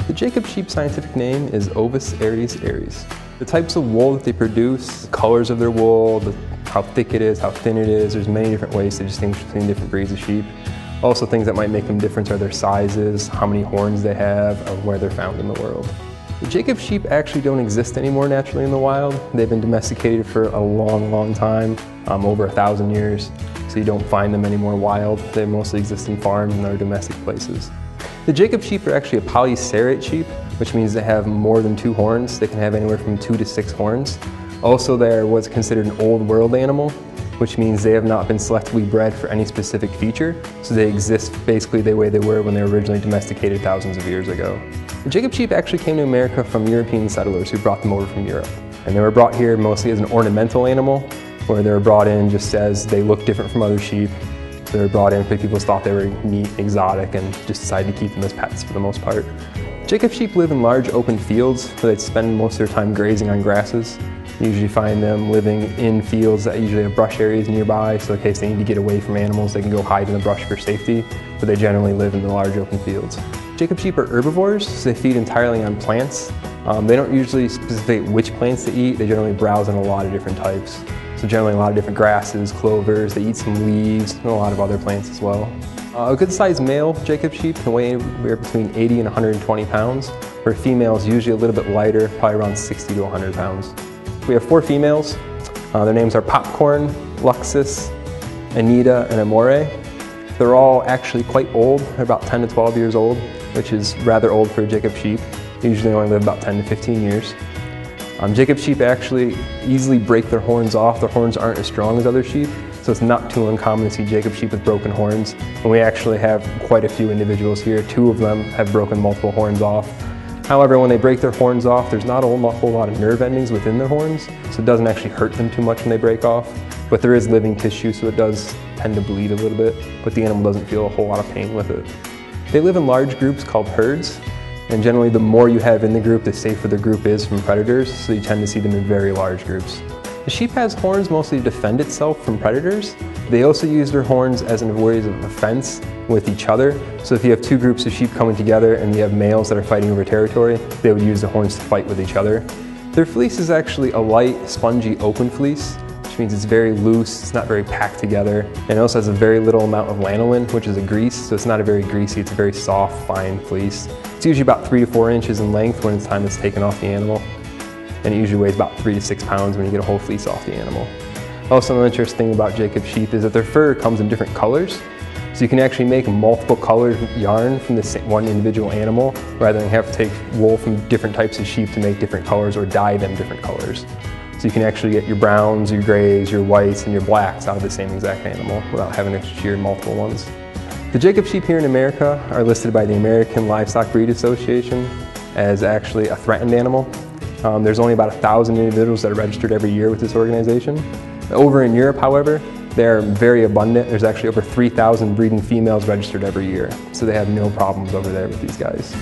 The Jacob sheep scientific name is Ovis aries aries. The types of wool that they produce, the colors of their wool, how thick it is, how thin it is, there's many different ways to distinguish between different breeds of sheep. Also, things that might make them different are their sizes, how many horns they have, and where they're found in the world. The Jacob sheep actually don't exist anymore naturally in the wild. They've been domesticated for a long time, over 1,000 years, so you don't find them anymore wild. They mostly exist in farms and other domestic places. The Jacob sheep are actually a polycerate sheep, which means they have more than 2 horns. They can have anywhere from 2 to 6 horns. Also, they're what's considered an old world animal, which means they have not been selectively bred for any specific feature, so they exist basically the way they were when they were originally domesticated thousands of years ago. The Jacob sheep actually came to America from European settlers who brought them over from Europe. And they were brought here mostly as an ornamental animal, where they were brought in just as they look different from other sheep. They were brought in because people thought they were neat, exotic, and just decided to keep them as pets for the most part. Jacob sheep live in large open fields where they spend most of their time grazing on grasses. You usually find them living in fields that usually have brush areas nearby, so in case they need to get away from animals, they can go hide in the brush for safety, but they generally live in the large open fields. Jacob sheep are herbivores, so they feed entirely on plants. They don't usually specify which plants they eat, they generally browse on a lot of different types. So generally a lot of different grasses, clovers, they eat some leaves, and a lot of other plants as well. A good sized male Jacob sheep can weigh anywhere between 80 and 120 pounds, where female is usually a little bit lighter, probably around 60 to 100 pounds. We have 4 females. Their names are Popcorn, Luxus, Anita, and Amore. They're all actually quite old. They're about 10 to 12 years old, which is rather old for a Jacob sheep. They usually only live about 10 to 15 years. Jacob sheep actually easily break their horns off. Their horns aren't as strong as other sheep, so it's not too uncommon to see Jacob sheep with broken horns. And we actually have quite a few individuals here. 2 of them have broken multiple horns off. However, when they break their horns off, there's not a whole lot of nerve endings within their horns, so it doesn't actually hurt them too much when they break off. But there is living tissue, so it does tend to bleed a little bit, but the animal doesn't feel a whole lot of pain with it. They live in large groups called herds, and generally the more you have in the group, the safer the group is from predators, so you tend to see them in very large groups. The sheep has horns mostly to defend itself from predators. They also use their horns as a way of defense with each other. So if you have 2 groups of sheep coming together and you have males that are fighting over territory, they would use the horns to fight with each other. Their fleece is actually a light, spongy, open fleece, which means it's very loose, it's not very packed together, and it also has a very little amount of lanolin, which is a grease, so it's not a very greasy, it's a very soft, fine fleece. It's usually about 3 to 4 inches in length when it's time it's taken off the animal, and it usually weighs about 3 to 6 pounds when you get a whole fleece off the animal. Also, another interesting thing about Jacob sheep is that their fur comes in different colors, so you can actually make multiple colored yarn from this one individual animal rather than have to take wool from different types of sheep to make different colors or dye them different colors. So you can actually get your browns, your grays, your whites, and your blacks out of the same exact animal without having to shear multiple ones. The Jacob sheep here in America are listed by the American Livestock Breed Association as actually a threatened animal. There's only about 1,000 individuals that are registered every year with this organization. Over in Europe, however, they're very abundant. There's actually over 3,000 breeding females registered every year, so they have no problems over there with these guys.